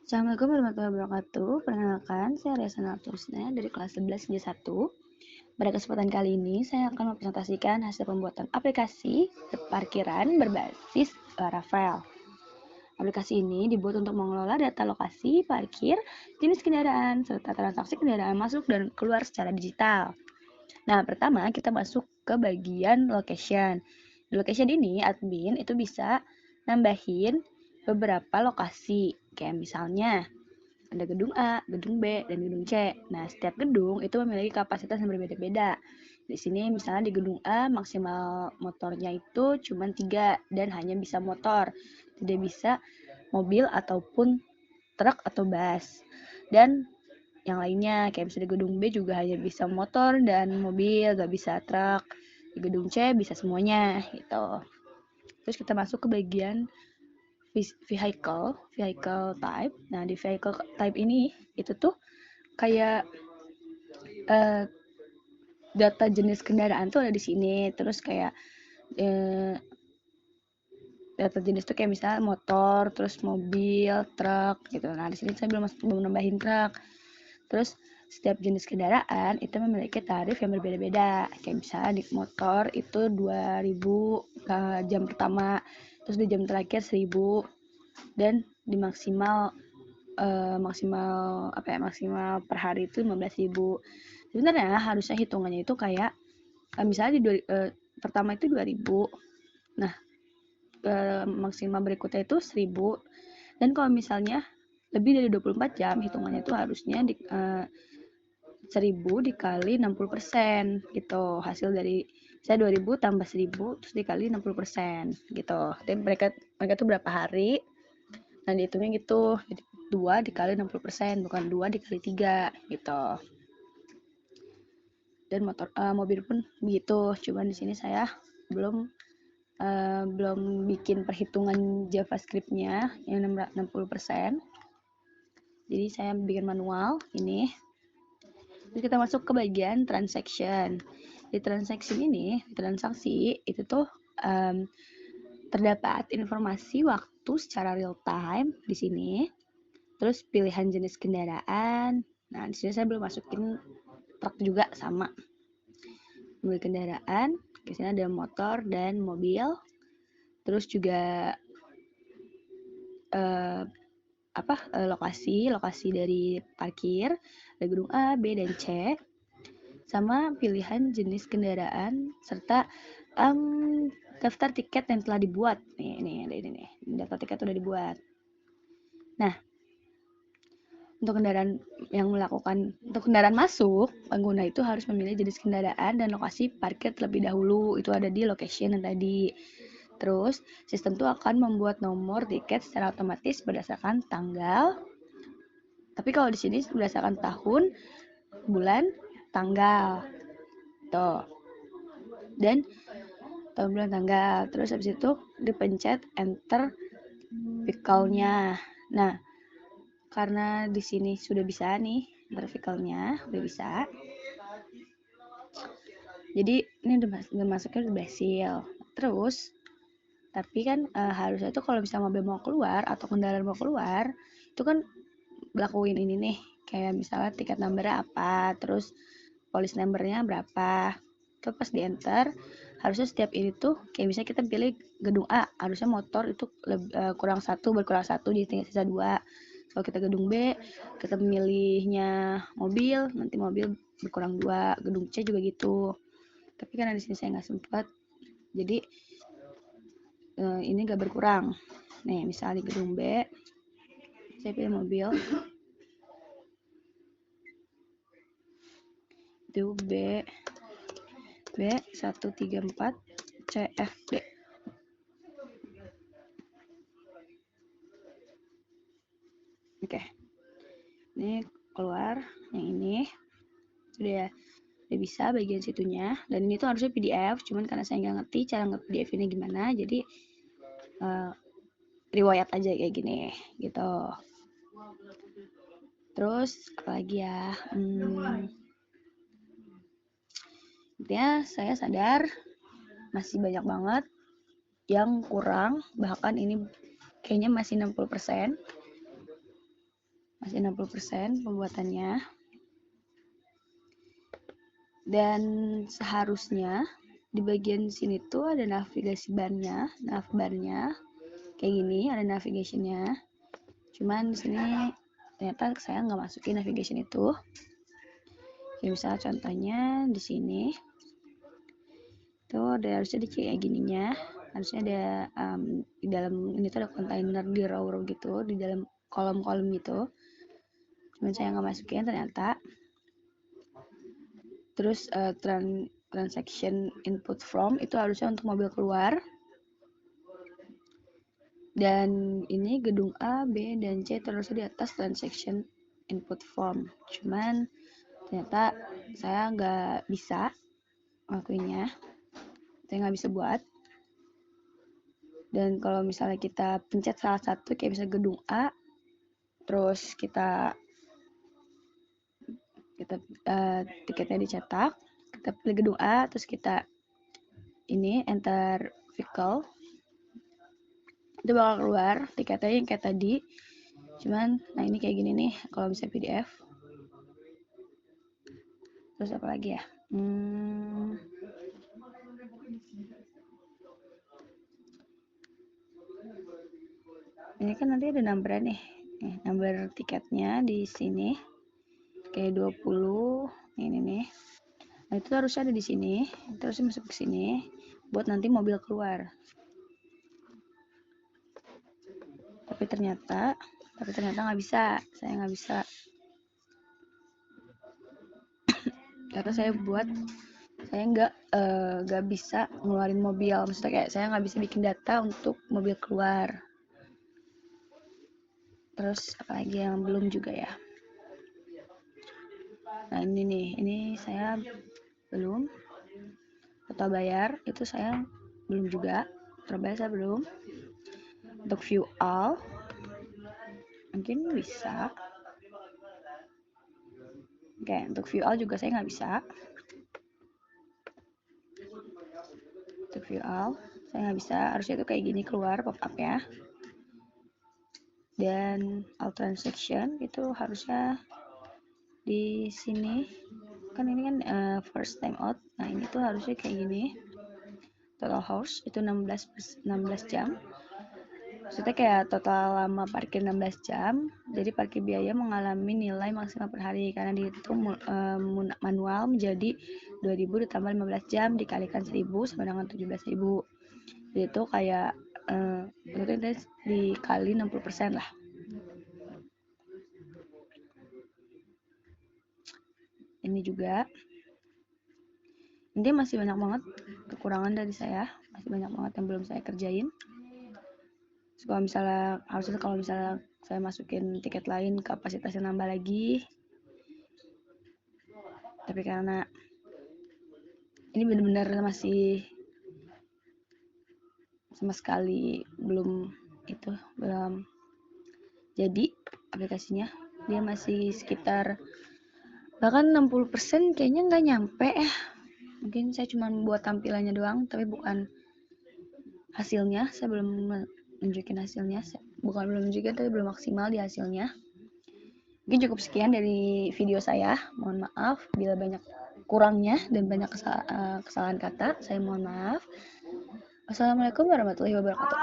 Assalamualaikum warahmatullahi wabarakatuh. Perkenalkan, saya Reza Natusna dari kelas 11 D1. Pada kesempatan kali ini, saya akan mempresentasikan hasil pembuatan aplikasi parkiran berbasis Laravel. Aplikasi ini dibuat untuk mengelola data lokasi, parkir, jenis kendaraan, serta transaksi kendaraan masuk dan keluar secara digital. Nah, pertama kita masuk ke bagian location. Di location ini, admin itu bisa nambahin beberapa lokasi. Kayak misalnya, ada gedung A, gedung B, dan gedung C. Nah, setiap gedung itu memiliki kapasitas yang berbeda-beda. Di sini misalnya di gedung A maksimal motornya itu cuma 3 dan hanya bisa motor. Tidak bisa mobil ataupun truk atau bus. Dan yang lainnya kayak bisa di gedung B juga hanya bisa motor dan mobil, gak bisa truk. Di gedung C bisa semuanya gitu. Terus kita masuk ke bagian vehicle type. Nah, di vehicle type ini itu tuh kayak uh, data jenis kendaraan tuh ada di sini. Terus kayak uh, data jenis tuh kayak misalnya motor, terus mobil, truk gitu. Nah, di sini saya belum nambahin truk. Terus setiap jenis kendaraan itu memiliki tarif yang berbeda-beda. Kayak misalnya di motor itu 2000 jam pertama, terus di jam terakhir 1000 dan di maksimal per hari itu 15.000. Sebenarnya harusnya hitungannya itu kayak misalnya pertama itu 2000. Nah, maksimal berikutnya itu 1000. Dan kalau misalnya lebih dari 24 jam, hitungannya itu harusnya 1000 dikali 60% gitu. Hasil dari saya 2000 tambah 1000 terus dikali 60% gitu. Jadi mereka tuh berapa hari. Nah, dihitungnya gitu. Jadi 2 dikali 60%, bukan 2 dikali 3 gitu. Dan mobil pun begitu. Cuman di sini saya belum bikin perhitungan JavaScript-nya yang 60%. Jadi saya bikin manual ini. Jadi kita masuk ke bagian transaction. Di transaksi itu tuh terdapat informasi waktu secara real time di sini. Terus pilihan jenis kendaraan. Nah, di sini saya belum masukin truk juga sama. Mobil kendaraan, di sini ada motor dan mobil. Terus juga lokasi dari parkir, ada gedung A, B, dan C, sama pilihan jenis kendaraan serta daftar tiket yang telah dibuat. Nih, daftar tiket sudah dibuat. Nah, untuk kendaraan masuk, pengguna itu harus memilih jenis kendaraan dan lokasi parkir terlebih dahulu. Itu ada di location yang tadi. Terus, sistem itu akan membuat nomor tiket secara otomatis berdasarkan tanggal. Tapi kalau di sini berdasarkan tahun, bulan, tanggal. Tuh. Dan tahun, bulan, tanggal. Terus habis itu dipencet enter vehicle-nya. Nah, karena di sini sudah bisa nih, vehicle-nya udah bisa. Jadi ini udah masuknya udah berhasil. Terus tapi kan harusnya tuh kalau misalnya mobil mau keluar atau kendaraan mau keluar, itu kan lakuin ini nih, kayak misalnya tiket number-nya apa, terus policy number-nya berapa. Terus pas di enter, harusnya setiap ini tuh kayak misalnya kita pilih gedung A, harusnya motor itu kurang 1, berkurang 1, jadi tinggal sisa 2. Kalau kita gedung B, kita memilihnya mobil, nanti mobil berkurang 2, gedung C juga gitu. Tapi karena di sini saya nggak sempat, jadi ini nggak berkurang. Nih, misalnya di gedung B, saya pilih mobil. Itu B 134 CFD. Oke. Ini keluar yang ini. Sudah bisa bagian situnya, dan ini tuh harusnya PDF, cuman karena saya nggak ngerti cara nge-PDF ini gimana, jadi riwayat aja kayak gini gitu. Terus apalagi ya, intinya saya sadar masih banyak banget yang kurang, bahkan ini kayaknya masih 60%. masih 60% pembuatannya. Dan seharusnya di bagian sini tuh ada navigasi barnya, navbarnya kayak gini, ada navigationnya. Cuman di sini ternyata saya nggak masukin navigation itu. Kayak misalnya contohnya di sini tuh ada harusnya di kayak gininya, harusnya ada di dalam ini tuh ada kontainer di row-row gitu, di dalam kolom-kolom gitu. Cuman saya nggak masukin ternyata. Terus transaction input from itu harusnya untuk mobil keluar. Dan ini gedung A, B, dan C terusnya di atas transaction input form. Cuman ternyata saya nggak bisa ngelakuinnya. Saya nggak bisa buat. Dan kalau misalnya kita pencet salah satu, kayak bisa gedung A, terus kita tiketnya dicetak, kita pilih gedung A, terus kita ini enter vehicle, itu bakal keluar tiketnya yang kayak tadi. Cuman nah ini kayak gini nih kalau bisa PDF. Terus apa lagi ya, ini kan nanti ada number nih, number tiketnya di sini kayak 20 ini nih. Nah itu harusnya ada di sini, terus masuk ke sini buat nanti mobil keluar. Tapi ternyata nggak bisa, saya nggak bisa. Karena saya nggak bisa ngeluarin mobil, maksudnya kayak saya nggak bisa bikin data untuk mobil keluar. Terus apalagi yang belum juga ya, nah ini nih, ini saya belum. Total bayar itu saya belum juga, total bayar saya belum. Untuk view all mungkin bisa. Oke, untuk view all juga saya nggak bisa. Untuk view all saya nggak bisa, harusnya itu kayak gini keluar pop up ya. Dan all transaction itu harusnya di sini kan, ini kan first time out. Nah ini tuh harusnya kayak gini. Total hours itu 16 jam. Maksudnya kayak total lama parkir 16 jam. Jadi parkir biaya mengalami nilai maksimal per hari karena dihitung manual menjadi 2000 ditambah 15 jam dikalikan 1000 sama dengan 17.000. Jadi itu kayak itu dikali 60% lah. Ini juga ini masih banyak banget kekurangan dari saya, masih banyak banget yang belum saya kerjain. Kalau misalnya saya masukin tiket lain, kapasitasnya nambah lagi. Tapi karena ini benar-benar masih sama sekali belum jadi aplikasinya, dia masih sekitar bahkan 60% kayaknya nggak nyampe ya. Mungkin saya cuma buat tampilannya doang, tapi bukan hasilnya. Saya belum menunjukin hasilnya, belum menunjukin, tapi belum maksimal di hasilnya. Mungkin cukup sekian dari video saya. Mohon maaf bila banyak kurangnya dan banyak kesalahan kata. Saya mohon maaf. Wassalamualaikum warahmatullahi wabarakatuh.